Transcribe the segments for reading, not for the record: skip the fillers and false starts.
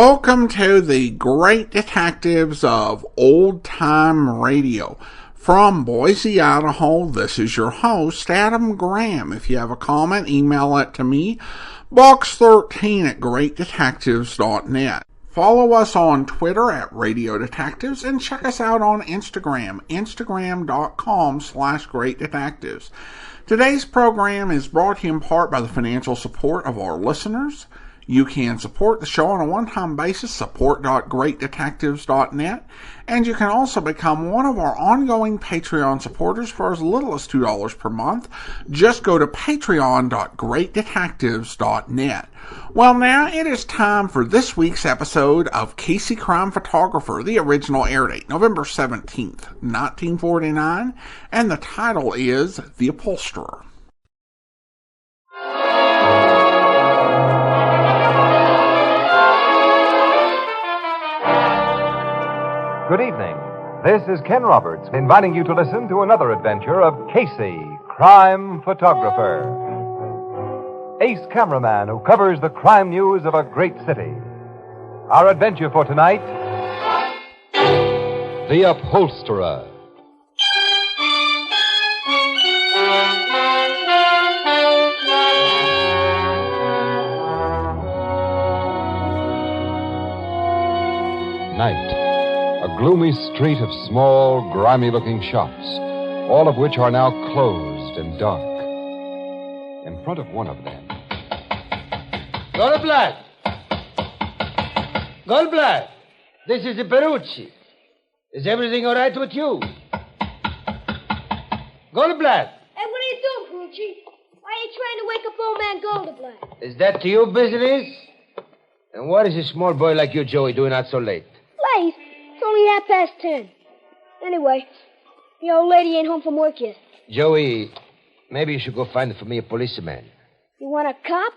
Welcome to the Great Detectives of Old Time Radio. From Boise, Idaho, this is your host, Adam Graham. If you have a comment, email it to me, box13@greatdetectives.net. Follow us on Twitter at Radio Detectives and check us out on Instagram, instagram.com/greatdetectives. Today's program is brought to you in part by the financial support of our listeners. You can support the show on a one-time basis, support.greatdetectives.net, and you can also become one of our ongoing Patreon supporters for as little as $2 per month. Just go to patreon.greatdetectives.net. Well, now it is time for this week's episode of Casey Crime Photographer. The original air date, November 17th, 1949, and the title is The Upholsterer. Good evening. This is Ken Roberts inviting you to listen to another adventure of Casey, crime photographer. Ace cameraman who covers the crime news of a great city. Our adventure for tonight, The Upholsterer. Night. A gloomy street of small, grimy-looking shops, all of which are now closed and dark. In front of one of them... Goldblatt! Goldblatt! This is Perucci. Is everything all right with you? Goldblatt! Hey, what are you doing, Perucci? Why are you trying to wake up old man Goldblatt? Is that your business? And what is a small boy like you, Joey, doing out so late? Late? It's only 10:30. Anyway, the old lady ain't home from work yet. Joey, maybe you should go find for me a policeman. You want a cop?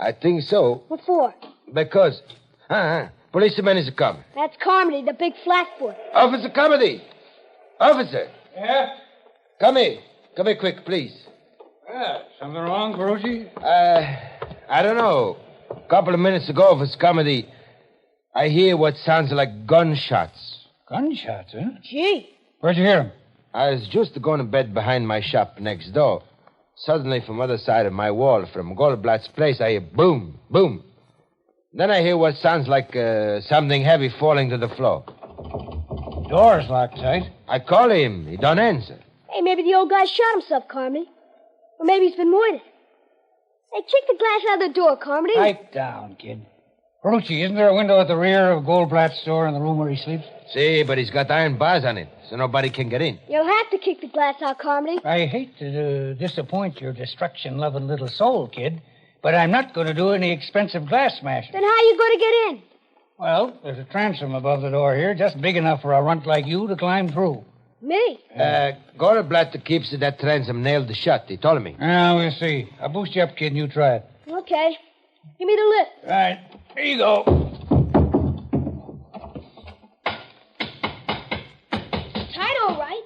I think so. What for? Because... Policeman is coming. That's Carmody, the big flatfoot. Officer Carmody! Officer! Yeah? Come here. Come here quick, please. Something wrong, Perucci? I don't know. A couple of minutes ago, Officer Carmody, I hear what sounds like gunshots. Gunshots, huh? Gee. Where'd you hear them? I was just going to bed behind my shop next door. Suddenly, from the other side of my wall, from Goldblatt's place, I hear boom, boom. Then I hear what sounds like something heavy falling to the floor. Door's locked tight. I call him. He don't answer. Hey, maybe the old guy shot himself, Carmody. Or maybe he's been murdered. Hey, kick the glass out of the door, Carmody. Pipe down, kid. Perucci, isn't there a window at the rear of Goldblatt's store in the room where he sleeps? See, but he's got iron bars on it, so nobody can get in. You'll have to kick the glass out, Carmody. I hate to disappoint your destruction-loving little soul, kid, but I'm not going to do any expensive glass smashing. Then how are you going to get in? Well, there's a transom above the door here, just big enough for a runt like you to climb through. Me? Goldblatt keeps that transom nailed shut. He told me. Now, we'll see. I'll boost you up, kid, and you try it. Okay. Give me the lift. All right. Here you go. Tight, all right.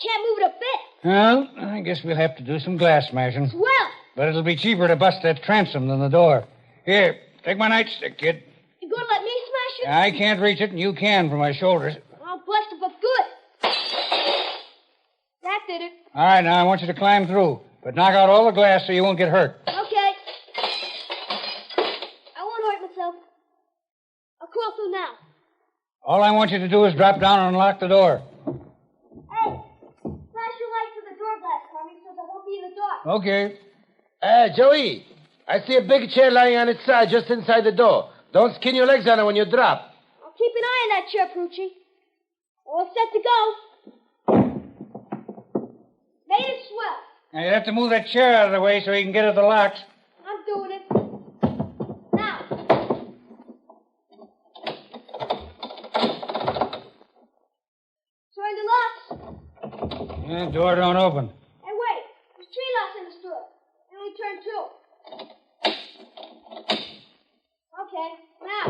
Can't move it a bit. Well, I guess we'll have to do some glass smashing. Well, But it'll be cheaper to bust that transom than the door. Here, take my nightstick, kid. you going to let me smash it? I can't reach it, and you can from my shoulders. I'll bust it for good. That did it. All right, now I want you to climb through, but knock out all the glass so you won't get hurt. Okay. I won't hurt myself. I'll crawl through now. All I want you to do is drop down and unlock the door. Hey, flash your light through the door glass for me so I won't be in the dark. Okay. Joey, I see a big chair lying on its side just inside the door. Don't skin your legs on it when you drop. I'll keep an eye on that chair, Perucci. All set to go. Made it swell. Now you have to move that chair out of the way so you can get at the locks. I'm doing it. Now. Turn the locks. The door don't open. Hey, wait. There's tree locks in the store. They only turn two. Okay, now.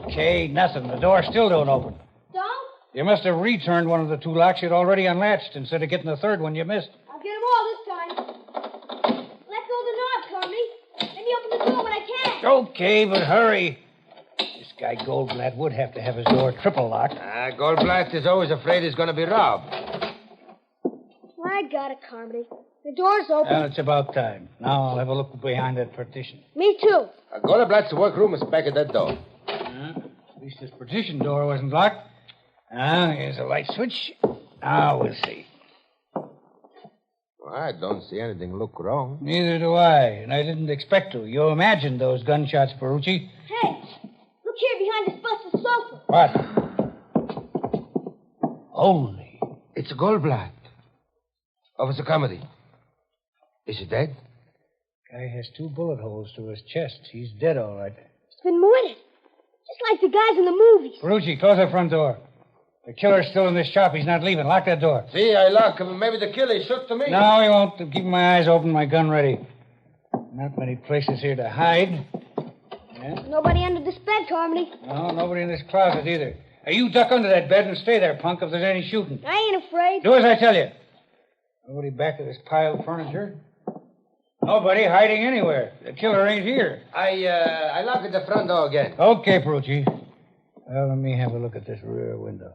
Okay, nothing. The door still don't open. Don't? You must have returned one of the two locks you'd already unlatched instead of getting the third one you missed. I'll get them all this time. Let go of the knob, Carmody. Let me open the door when I can. Okay, but hurry. This guy Goldblatt would have to have his door triple locked. Goldblatt is always afraid he's going to be robbed. I got it, Carmody. The door's open. Well, it's about time. Now I'll have a look behind that partition. Me too. Goldblatt's workroom is back at that door. At least this partition door wasn't locked. Here's a light switch. Now we'll see. Well, I don't see anything look wrong. Neither do I, and I didn't expect to. You imagined those gunshots, Ferrucci. Hey, look here behind this busted sofa. What? Holy. It's a Goldblatt. Officer Carmody. Is he dead? Guy has 2 bullet holes to his chest. He's dead, all right. He's been murdered. Just like the guys in the movies. Ferrucci, close that front door. The killer's still in this shop. He's not leaving. Lock that door. See, I lock him. Maybe the killer shook to me. No, he won't. I'm keeping my eyes open, my gun ready. Not many places here to hide. Yeah? Nobody under this bed, Carmody. No, nobody in this closet either. Now, you duck under that bed and stay there, punk, if there's any shooting. I ain't afraid. Do as I tell you. Nobody back of this pile of furniture. Nobody hiding anywhere. The killer ain't here. I lock at the front door again. Okay, Perucci. Well, let me have a look at this rear window.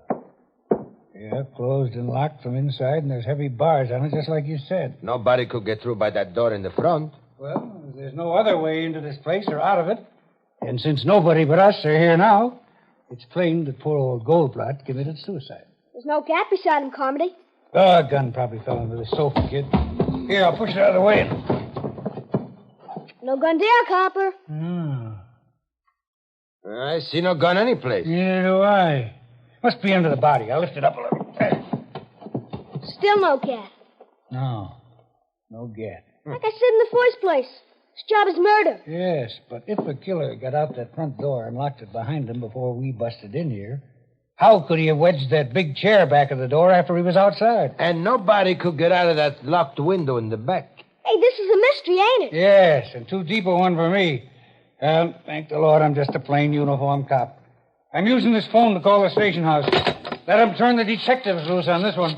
Yeah, closed and locked from inside, and there's heavy bars on it, just like you said. Nobody could get through by that door in the front. Well, there's no other way into this place or out of it. And since nobody but us are here now, it's plain that poor old Goldblatt committed suicide. There's no gap beside him, Carmody. Oh, a gun probably fell into the sofa, kid. Here, I'll push it out of the way. No gun there, Copper. I see no gun anyplace. Neither do I. Must be under the body. I'll lift it up a little. Still no gap. No gap. Like I said in the first place, this job is murder. Yes, but if the killer got out that front door and locked it behind him before we busted in here, how could he have wedged that big chair back of the door after he was outside? And nobody could get out of that locked window in the back. Hey, this is a mystery, ain't it? Yes, and too deep a one for me. Thank the Lord I'm just a plain uniform cop. I'm using this phone to call the station house. Let them turn the detectives loose on this one.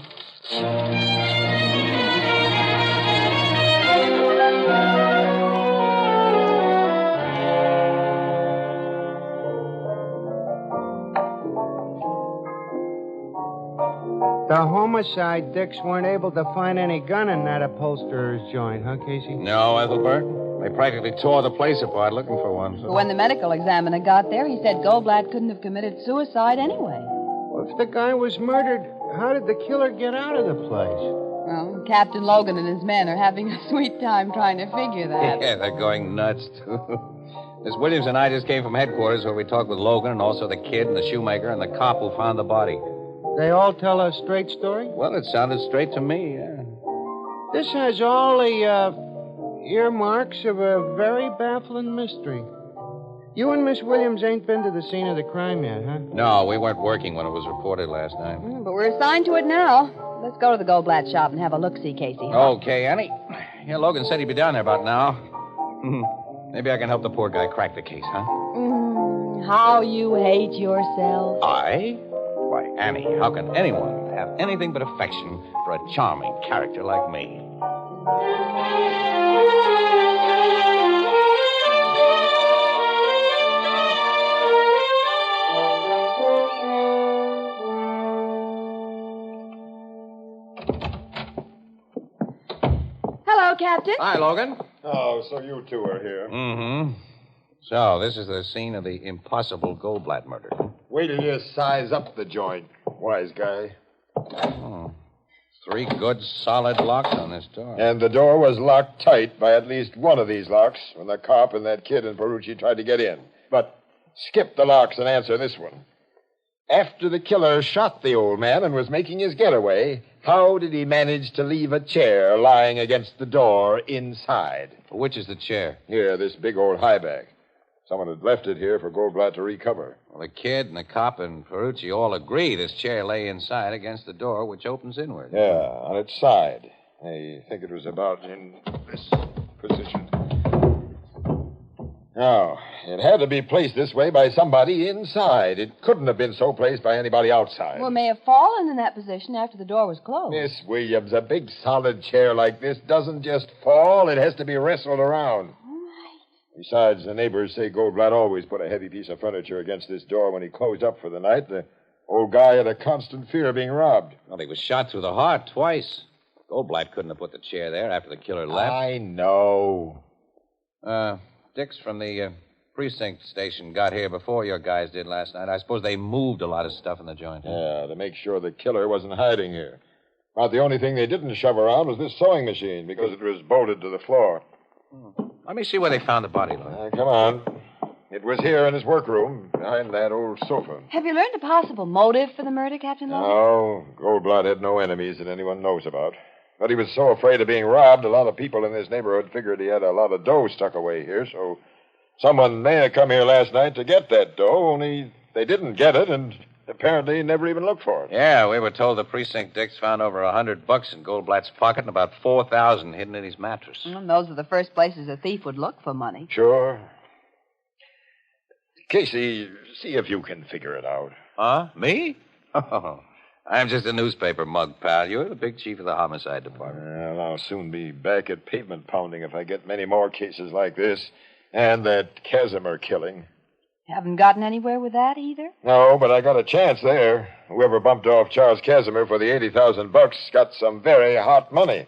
The homicide dicks weren't able to find any gun in that upholsterer's joint, huh, Casey? No, Ethelbert. They practically tore the place apart looking for one. So. But when the medical examiner got there, he said Goldblatt couldn't have committed suicide anyway. Well, if the guy was murdered, how did the killer get out of the place? Well, Captain Logan and his men are having a sweet time trying to figure that. Yeah, they're going nuts, too. Miss Williams and I just came from headquarters where we talked with Logan and also the kid and the shoemaker and the cop who found the body. They all tell a straight story? Well, it sounded straight to me, yeah. This has all the, earmarks of a very baffling mystery. You and Miss Williams ain't been to the scene of the crime yet, huh? No, we weren't working when it was reported last night. But we're assigned to it now. Let's go to the Goldblatt shop and have a look-see, Casey. Okay, Annie. Yeah, Logan said he'd be down there about now. Maybe I can help the poor guy crack the case, huh? How you hate yourself. I? Why, Annie, how can anyone have anything but affection for a charming character like me? Hello, Captain. Hi, Logan. Oh, so you two are here. Mm-hmm. So, this is the scene of the impossible Goldblatt murder. Wait till you size up the joint, wise guy. Oh. 3 good, solid locks on this door. And the door was locked tight by at least one of these locks when the cop and that kid and Perucci tried to get in. But skip the locks and answer this one. After the killer shot the old man and was making his getaway, how did he manage to leave a chair lying against the door inside? Which is the chair? Here, this big old high back. Someone had left it here for Goldblatt to recover. Well, the kid and the cop and Ferrucci all agree this chair lay inside against the door, which opens inward. Yeah, on its side. I think it was about in this position. Now, it had to be placed this way by somebody inside. It couldn't have been so placed by anybody outside. Well, it may have fallen in that position after the door was closed. Miss Williams, a big solid chair like this doesn't just fall. It has to be wrestled around. Besides, the neighbors say Goldblatt always put a heavy piece of furniture against this door when he closed up for the night. The old guy had a constant fear of being robbed. Well, he was shot through the heart twice. Goldblatt couldn't have put the chair there after the killer left. I know. Dix from the precinct station got here before your guys did last night. I suppose they moved a lot of stuff in the joint. Yeah, to make sure the killer wasn't hiding here. About the only thing they didn't shove around was this sewing machine because it was bolted to the floor. Let me see where they found the body, Lloyd. Come on. It was here in his workroom, behind that old sofa. Have you learned a possible motive for the murder, Captain Logan? No, Goldblatt had no enemies that anyone knows about. But he was so afraid of being robbed, a lot of people in this neighborhood figured he had a lot of dough stuck away here, so someone may have come here last night to get that dough, only they didn't get it, and apparently never even looked for it. Yeah, we were told the precinct Dix found over $100 in Goldblatt's pocket and about $4,000 hidden in his mattress. Those are the first places a thief would look for money. Sure. Casey, see if you can figure it out. Huh? Me? Oh, I'm just a newspaper mug, pal. You're the big chief of the homicide department. Well, I'll soon be back at pavement pounding if I get many more cases like this. And that Casimir killing. Haven't gotten anywhere with that either? No, but I got a chance there. Whoever bumped off Charles Casimir for the $80,000 got some very hot money.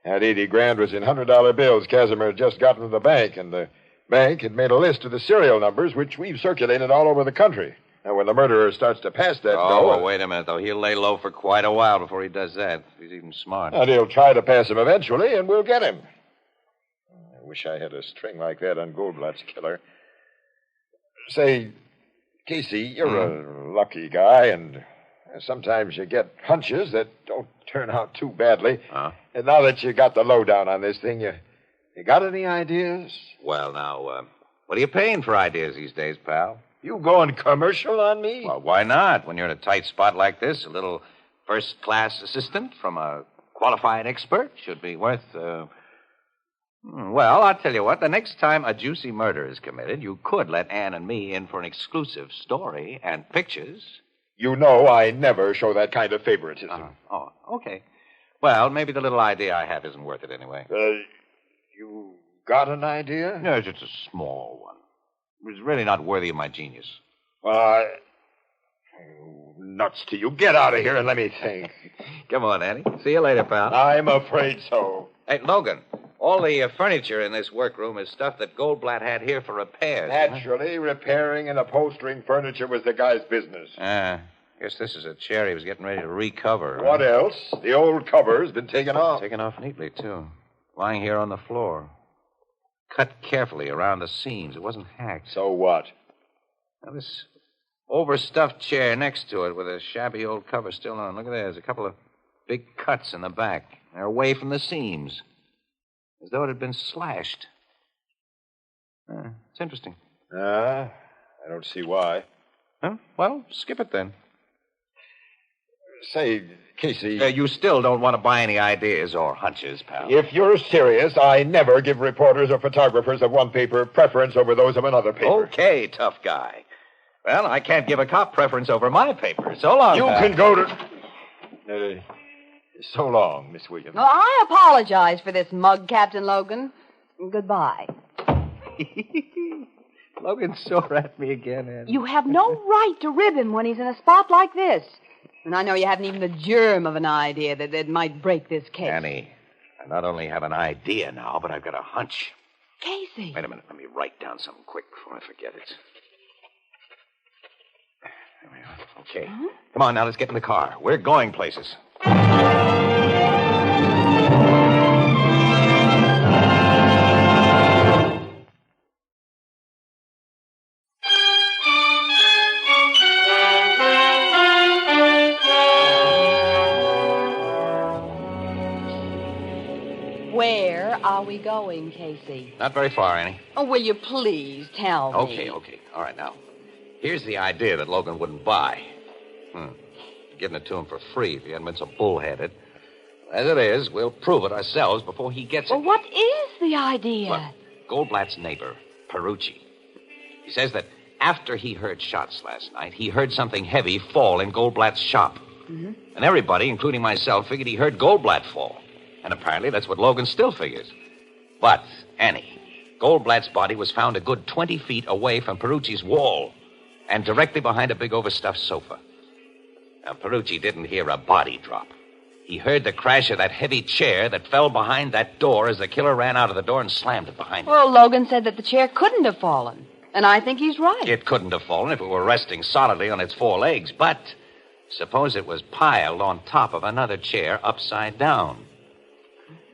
That $80,000 was in $100 bills Casimir had just gotten to the bank, and the bank had made a list of the serial numbers, which we've circulated all over the country. Now, when the murderer starts to pass that dough... well, wait a minute, though. He'll lay low for quite a while before he does that. He's even smart. And he'll try to pass him eventually, and we'll get him. I wish I had a string like that on Goldblatt's killer. Say, Casey, you're a lucky guy, and sometimes you get hunches that don't turn out too badly. And now that you got the lowdown on this thing, you got any ideas? Well, now, what are you paying for ideas these days, pal? You going commercial on me? Well, why not? When you're in a tight spot like this, a little first-class assistant from a qualified expert should be worth, well, I'll tell you what. The next time a juicy murder is committed, you could let Ann and me in for an exclusive story and pictures. You know I never show that kind of favoritism. Oh, okay. Well, maybe the little idea I have isn't worth it anyway. You got an idea? No, just a small one. It's really not worthy of my genius. Nuts to you. Get out of here and let me think. Come on, Annie. See you later, pal. I'm afraid so. Hey, Logan, all the furniture in this workroom is stuff that Goldblatt had here for repairs. Naturally, repairing and upholstering furniture was the guy's business. Guess this is a chair he was getting ready to recover. What else? The old cover's been taken off. Taken off neatly, too. Lying here on the floor. Cut carefully around the seams. It wasn't hacked. So what? Now, this overstuffed chair next to it with a shabby old cover still on. Look at that. There's a couple of big cuts in the back. They're away from the seams. As though it had been slashed. It's interesting. I don't see why. Huh? Well, skip it then. Say, Casey... you still don't want to buy any ideas or hunches, pal. If you're serious, I never give reporters or photographers of one paper preference over those of another paper. Okay, tough guy. Well, I can't give a cop preference over my paper. So long, You pal. can go to... so long, Miss Williams. Well, I apologize for this mug, Captain Logan. Goodbye. Logan's sore at me again, Annie. You have no right to rib him when he's in a spot like this. And I know you haven't even the germ of an idea that might break this case. Annie, I not only have an idea now, but I've got a hunch. Casey. Wait a minute. Let me write down something quick before I forget it. There we are. Okay. Come on, now, let's get in the car. We're going places. Where are we going, Casey? Not very far, Annie. Oh, will you please tell me? Okay. All right, now. Here's the idea that Logan wouldn't buy. Giving it to him for free if he hadn't been so bullheaded. As it is, we'll prove it ourselves before he gets it. Well, what is the idea? Well, Goldblatt's neighbor, Perucci. He says that after he heard shots last night, he heard something heavy fall in Goldblatt's shop. Mm-hmm. And everybody, including myself, figured he heard Goldblatt fall. And apparently that's what Logan still figures. But, Annie, Goldblatt's body was found a good 20 feet away from Perucci's wall and directly behind a big overstuffed sofa. Now, Perucci didn't hear a body drop. He heard the crash of that heavy chair that fell behind that door as the killer ran out of the door and slammed it behind him. Well, Logan said that the chair couldn't have fallen. And I think he's right. It couldn't have fallen if it were resting solidly on its four legs, but suppose it was piled on top of another chair upside down.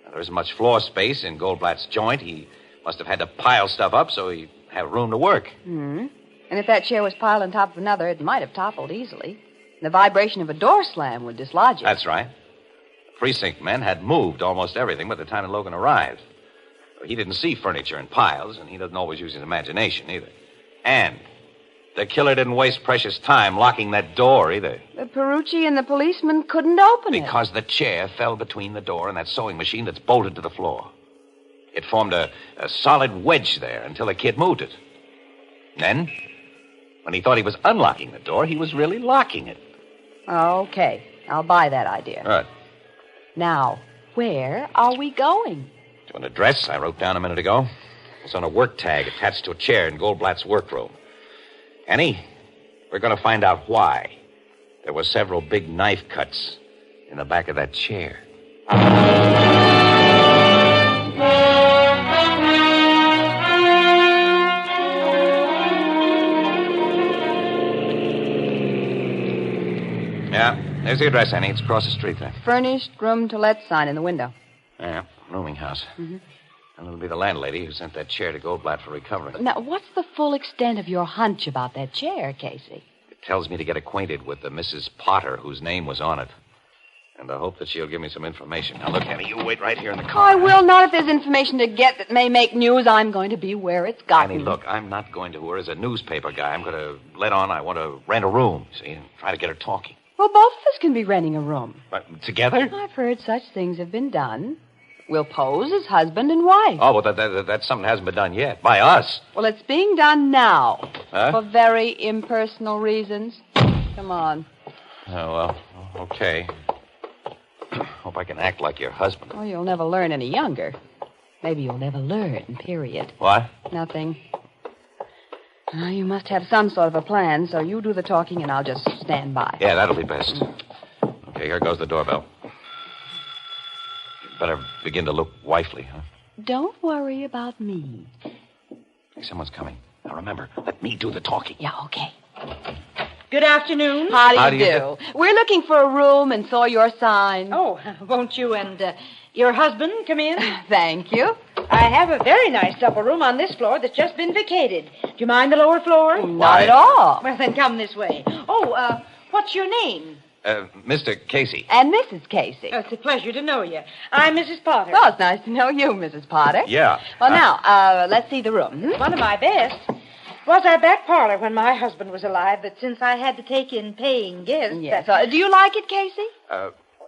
Now, there isn't much floor space in Goldblatt's joint. He must have had to pile stuff up so he'd have room to work. Mm-hmm. And if that chair was piled on top of another, it might have toppled easily. The vibration of a door slam would dislodge it. That's right. The precinct men had moved almost everything by the time Logan arrived. He didn't see furniture in piles, and he doesn't always use his imagination either. And the killer didn't waste precious time locking that door either. The Perucci and the policeman couldn't open it. Because the chair fell between the door and that sewing machine that's bolted to the floor. It formed a solid wedge there until the kid moved it. Then, when he thought he was unlocking the door, he was really locking it. Okay, I'll buy that idea. Right. Now, where are we going? To an address I wrote down a minute ago. It's on a work tag attached to a chair in Goldblatt's workroom. Annie, we're going to find out why there were several big knife cuts in the back of that chair. Yeah, there's the address, Annie. It's across the street there. Furnished room to let sign in the window. Yeah, rooming house. Mm-hmm. And it'll be the landlady who sent that chair to Goldblatt for recovery. Now, what's the full extent of your hunch about that chair, Casey? It tells me to get acquainted with the Mrs. Potter whose name was on it. And I hope that she'll give me some information. Now, look, Annie, you wait right here in the car. I will not. If there's information to get that may make news, I'm going to be where it's gotten. Annie, look, I'm not going to her as a newspaper guy. I'm going to let on I want to rent a room, see, and try to get her talking. Well, both of us can be renting a room. But together? I've heard such things have been done. We'll pose as husband and wife. Oh, well, that's something that hasn't been done yet. By us. Well, it's being done now. Huh? For very impersonal reasons. Come on. Oh, well, okay. Hope I can act like your husband. Well, you'll never learn any younger. Maybe you'll never learn, period. What? Nothing. You must have some sort of a plan, so you do the talking and I'll just stand by. Yeah, that'll be best. Okay, here goes the doorbell. You better begin to look wifely, huh? Don't worry about me. Hey, someone's coming. Now, remember, let me do the talking. Yeah, okay. Good afternoon. How do you do? We're looking for a room and saw your sign. Oh, won't you and your husband come in? Thank you. I have a very nice double room on this floor that's just been vacated. Do you mind the lower floor? Not at all. Well, then come this way. Oh, what's your name? Mr. Casey. And Mrs. Casey. Oh, it's a pleasure to know you. I'm Mrs. Potter. Well, it's nice to know you, Mrs. Potter. Yeah. Well, now, let's see the room. One of my best. Was our back parlor when my husband was alive, but since I had to take in paying guests... Yes. Do you like it, Casey?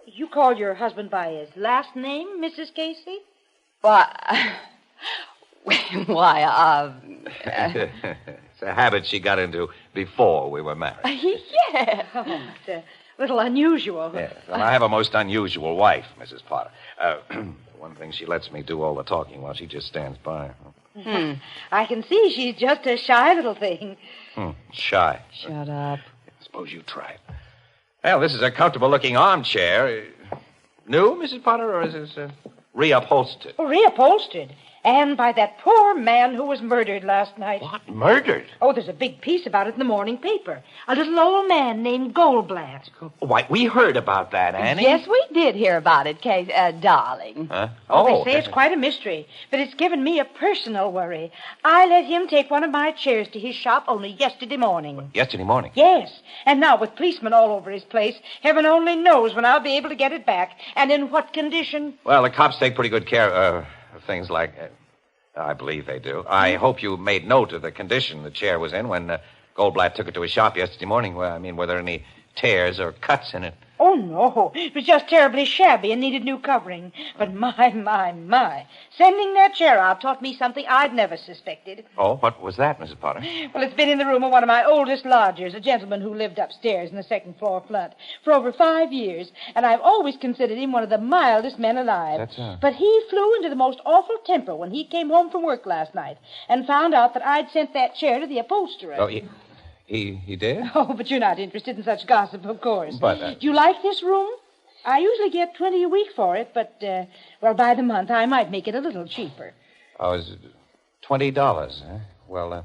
You call your husband by his last name, Mrs. Casey? Why, It's a habit she got into before we were married. Yeah. Oh, it's a little unusual. Yes. Well, I have a most unusual wife, Mrs. Potter. One thing, she lets me do all the talking while she just stands by. I can see she's just a shy little thing. Shy. Shut up. Suppose you try it. Well, this is a comfortable-looking armchair. New, Mrs. Potter, or is this reupholstered? Oh, reupholstered. And by that poor man who was murdered last night. What? Murdered? Oh, there's a big piece about it in the morning paper. A little old man named Goldblatt. Why, we heard about that, Annie. Yes, we did hear about it, Casey, darling. Huh? Oh, they say it's quite a mystery, but it's given me a personal worry. I let him take one of my chairs to his shop only yesterday morning. Yesterday morning? Yes, and now with policemen all over his place, heaven only knows when I'll be able to get it back, and in what condition. Well, the cops take pretty good care of things like... I believe they do. I hope you made note of the condition the chair was in when Goldblatt took it to his shop yesterday morning. Well, I mean, were there any tears or cuts in it. Oh, no. It was just terribly shabby and needed new covering. But my. Sending that chair out taught me something I'd never suspected. Oh, what was that, Mrs. Potter? Well, it's been in the room of one of my oldest lodgers, a gentleman who lived upstairs in the second floor front, for over 5 years, and I've always considered him one of the mildest men alive. But he flew into the most awful temper when he came home from work last night and found out that I'd sent that chair to the upholsterer. Oh, he did? Oh, but you're not interested in such gossip, of course. But, Do you like this room? I usually get $20 a week for it, but, by the month I might make it a little cheaper. Oh, is it $20, huh? Well,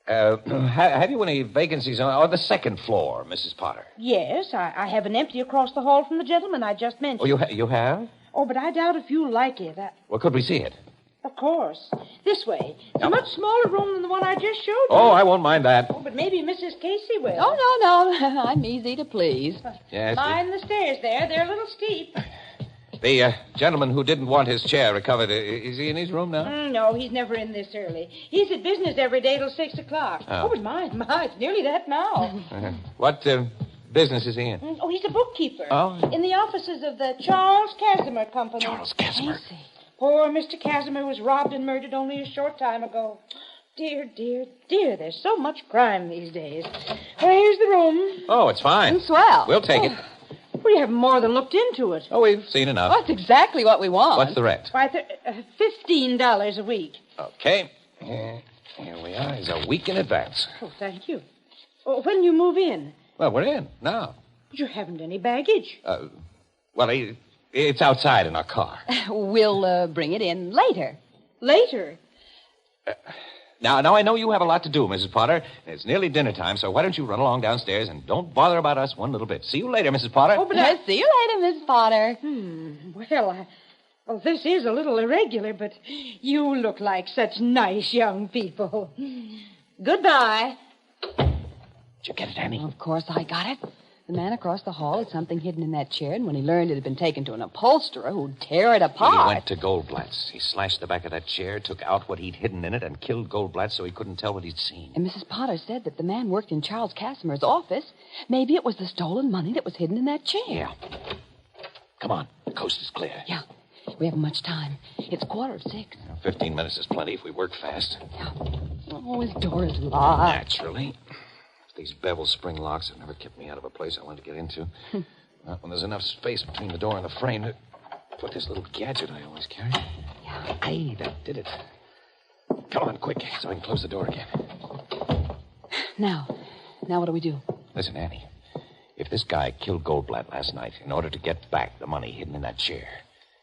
have you any vacancies on the second floor, Mrs. Potter? Yes, I have an empty across the hall from the gentleman I just mentioned. Oh, you have? Oh, but I doubt if you'll like it. Well, could we see it? Of course. This way. It's a much smaller room than the one I just showed you. Oh, I won't mind that. Oh, but maybe Mrs. Casey will. Oh, no. I'm easy to please. Yes. Mind the stairs there. They're a little steep. The gentleman who didn't want his chair recovered, is he in his room now? No, he's never in this early. He's at business every day till 6 o'clock. Oh. But my, it's nearly that now. What business is he in? Oh, he's a bookkeeper. Oh. In the offices of the Charles Casimir Company. Charles Casimir? Poor Mr. Casimir was robbed and murdered only a short time ago. Dear. There's so much crime these days. Well, here's the room. Oh, it's fine. Swell. We'll take it. We haven't more than looked into it. Oh, we've seen enough. That's exactly what we want. What's the rent? Why, $15 a week. Okay. Here we are. It's a week in advance. Oh, thank you. Oh, when you move in? Well, we're in now. But you haven't any baggage. It's outside in our car. We'll bring it in later. Later? Now, I know you have a lot to do, Mrs. Potter. It's nearly dinner time, so why don't you run along downstairs and don't bother about us one little bit. See you later, Mrs. Potter. Oh, but see you later, Miss Potter. Well, this is a little irregular, but you look like such nice young people. Goodbye. Did you get it, Annie? Of course I got it. The man across the hall had something hidden in that chair, and when he learned it had been taken to an upholsterer who'd tear it apart... He went to Goldblatt's. He slashed the back of that chair, took out what he'd hidden in it, and killed Goldblatt so he couldn't tell what he'd seen. And Mrs. Potter said that the man worked in Charles Casimir's office. Maybe it was the stolen money that was hidden in that chair. Yeah. Come on. The coast is clear. Yeah. We haven't much time. It's 5:45. 15 minutes is plenty if we work fast. Yeah. Oh, his door is locked. Naturally. These bevel spring locks have never kept me out of a place I wanted to get into. Not when there's enough space between the door and the frame to put this little gadget I always carry. Yeah. Hey, that did it. Come on, quick, so I can close the door again. Now what do we do? Listen, Annie. If this guy killed Goldblatt last night in order to get back the money hidden in that chair,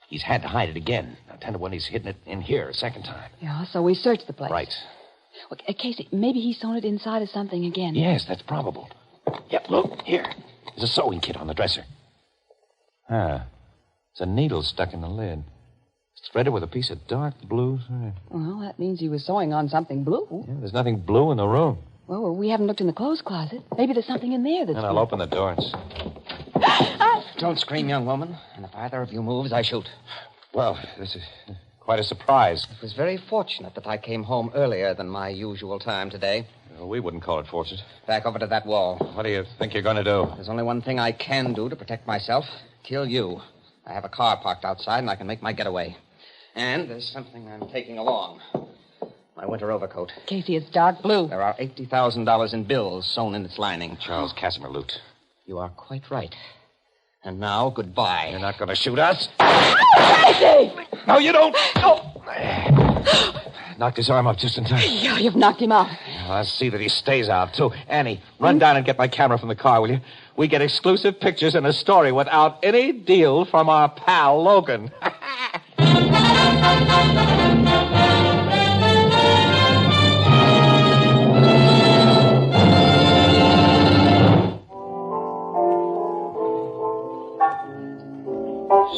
he's had to hide it again. Now, 10 to 1, he's hidden it in here a second time. Yeah, so we search the place. Right. Well, Casey, maybe he's sewn it inside of something again. Yes, that's probable. Yep, look, here. There's a sewing kit on the dresser. There's a needle stuck in the lid. It's threaded with a piece of dark blue thread. Well, that means he was sewing on something blue. Yeah, there's nothing blue in the room. Well, we haven't looked in the clothes closet. Maybe there's something in there that's... Then I'll open the door and... Don't scream, young woman. And if either of you moves, I shoot. Well, this is quite a surprise. It was very fortunate that I came home earlier than my usual time today. Well, we wouldn't call it fortunate. Back over to that wall. What do you think you're going to do? There's only one thing I can do to protect myself. Kill you. I have a car parked outside, and I can make my getaway. And there's something I'm taking along. My winter overcoat. Casey, it's dark blue. There are $80,000 in bills sewn in its lining. Charles Casimir loot. You are quite right. And now, goodbye. You're not going to shoot us? Casey! No, you don't. Oh. Knocked his arm up just in time. Yeah, you've knocked him out. I'll see that he stays out, too. Annie, run down and get my camera from the car, will you? We get exclusive pictures and a story without any deal from our pal, Logan.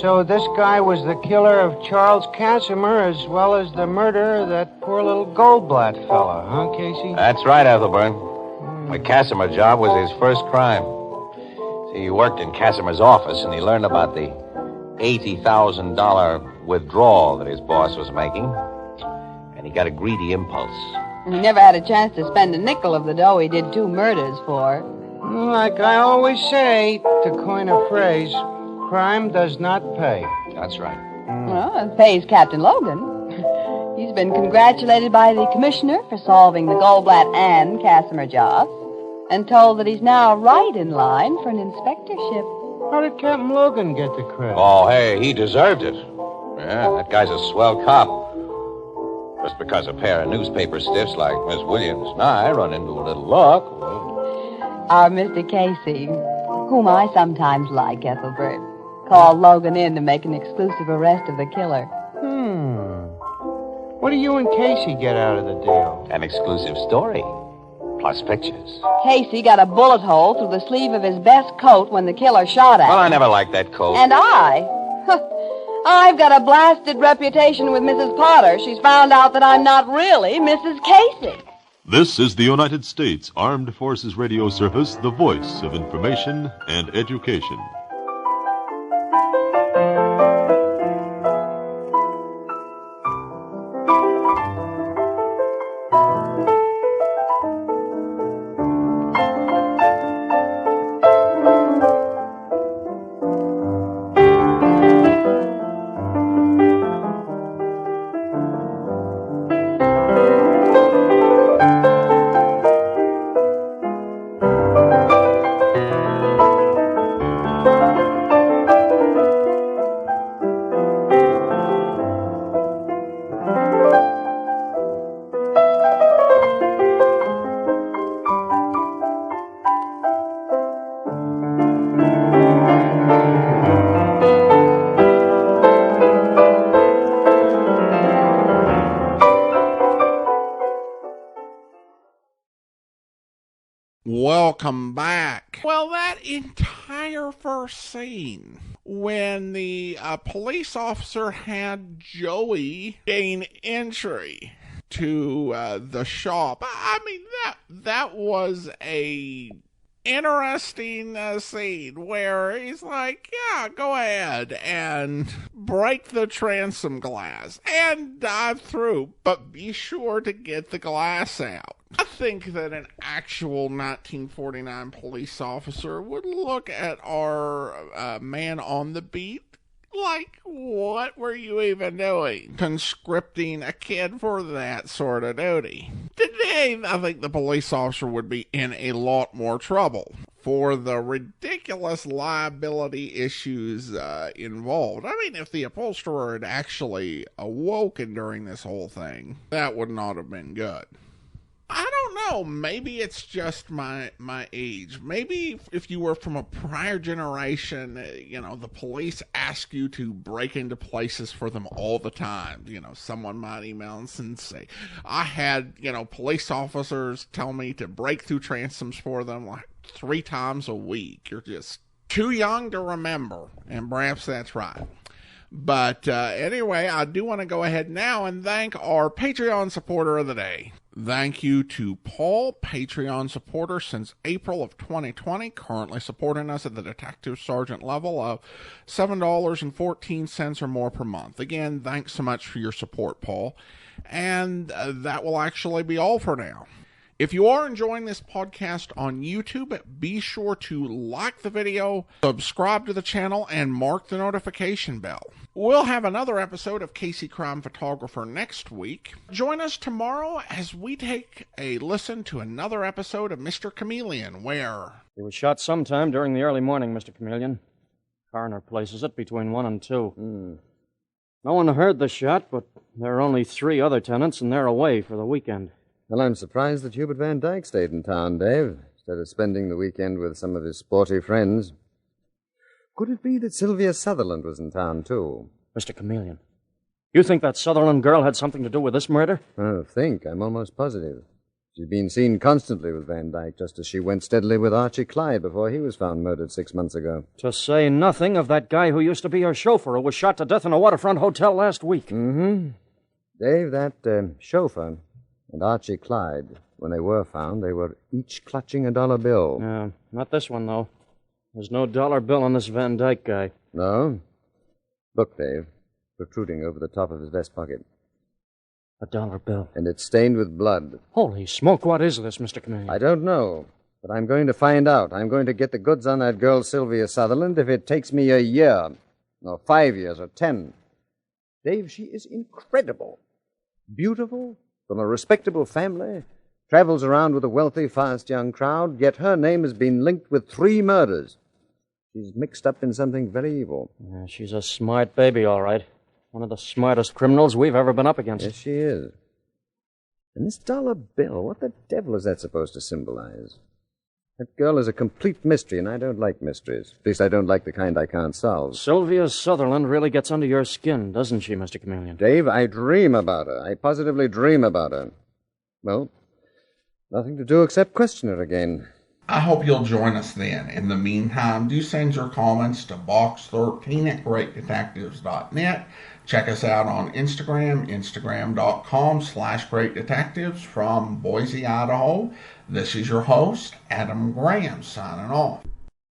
So this guy was the killer of Charles Casimir as well as the murderer of that poor little Goldblatt fella, huh, Casey? That's right, Ethelburn. The Casimir job was his first crime. See, he worked in Casimir's office, and he learned about the $80,000 withdrawal that his boss was making. And he got a greedy impulse. And he never had a chance to spend a nickel of the dough he did 2 murders for. Like I always say, to coin a phrase, crime does not pay. That's right. Well, it pays Captain Logan. He's been congratulated by the commissioner for solving the Goldblatt and Casimir jobs, and told that he's now right in line for an inspectorship. How did Captain Logan get the credit? Oh, hey, he deserved it. Yeah, that guy's a swell cop. Just because a pair of newspaper stiffs like Miss Williams and I run into a little luck. Our Mr. Casey, whom I sometimes like, Ethelbert, called Logan in to make an exclusive arrest of the killer. What do you and Casey get out of the deal? An exclusive story, plus pictures. Casey got a bullet hole through the sleeve of his best coat when the killer shot at him. Well, I never liked that coat. And I've got a blasted reputation with Mrs. Potter. She's found out that I'm not really Mrs. Casey. This is the United States Armed Forces Radio Service, the voice of information and education. Welcome back. Well, that entire first scene, when the police officer had Joey gain entry to the shop, I mean, that was a interesting scene where he's like, yeah, go ahead and break the transom glass and dive through, but be sure to get the glass out. I think that an actual 1949 police officer would look at our man on the beat like, what were you even doing? Conscripting a kid for that sort of duty. Today, I think the police officer would be in a lot more trouble for the ridiculous liability issues involved. I mean, if the upholsterer had actually awoken during this whole thing, that would not have been good. I don't know. Maybe it's just my age. Maybe if you were from a prior generation, the police ask you to break into places for them all the time. Someone might email us and say, I had, police officers tell me to break through transoms for them like 3 times a week. You're just too young to remember. And perhaps that's right. But anyway, I do want to go ahead now and thank our Patreon supporter of the day. Thank you to Paul, Patreon supporter since April of 2020, currently supporting us at the detective sergeant level of $7.14 or more per month. Again, thanks so much for your support, Paul. And that will actually be all for now. If you are enjoying this podcast on YouTube, be sure to like the video, subscribe to the channel, and mark the notification bell. We'll have another episode of Casey Crime Photographer next week. Join us tomorrow as we take a listen to another episode of Mr. Chameleon, where... He was shot sometime during the early morning, Mr. Chameleon. Coroner places it between 1 and 2. No one heard the shot, but there are only 3 other tenants, and they're away for the weekend. Well, I'm surprised that Hubert Van Dyke stayed in town, Dave, instead of spending the weekend with some of his sporty friends. Could it be that Sylvia Sutherland was in town, too? Mr. Chameleon, you think that Sutherland girl had something to do with this murder? Oh, I'm almost positive. She's been seen constantly with Van Dyke, just as she went steadily with Archie Clyde before he was found murdered 6 months ago. To say nothing of that guy who used to be her chauffeur who was shot to death in a waterfront hotel last week. Mm-hmm. Dave, that chauffeur and Archie Clyde, when they were found, they were each clutching a dollar bill. Yeah, not this one, though. There's no dollar bill on this Van Dyke guy. No? Look, Dave, protruding over the top of his vest pocket. A dollar bill. And it's stained with blood. Holy smoke, what is this, Mr. Chameleon? I don't know. But I'm going to find out. I'm going to get the goods on that girl, Sylvia Sutherland, if it takes me a year, or 5 years, or 10. Dave, she is incredible. Beautiful, from a respectable family, travels around with a wealthy, fast young crowd, yet her name has been linked with 3 murders. She's mixed up in something very evil. Yeah, she's a smart baby, all right. One of the smartest criminals we've ever been up against. Yes, she is. And this dollar bill, what the devil is that supposed to symbolize? That girl is a complete mystery, and I don't like mysteries. At least I don't like the kind I can't solve. Sylvia Sutherland really gets under your skin, doesn't she, Mr. Chameleon? Dave, I dream about her. I positively dream about her. Well, nothing to do except question her again. I hope you'll join us then. In the meantime, do send your comments to box13@greatdetectives.net. Check us out on Instagram, instagram.com/greatdetectives from Boise, Idaho. This is your host, Adam Graham, signing off.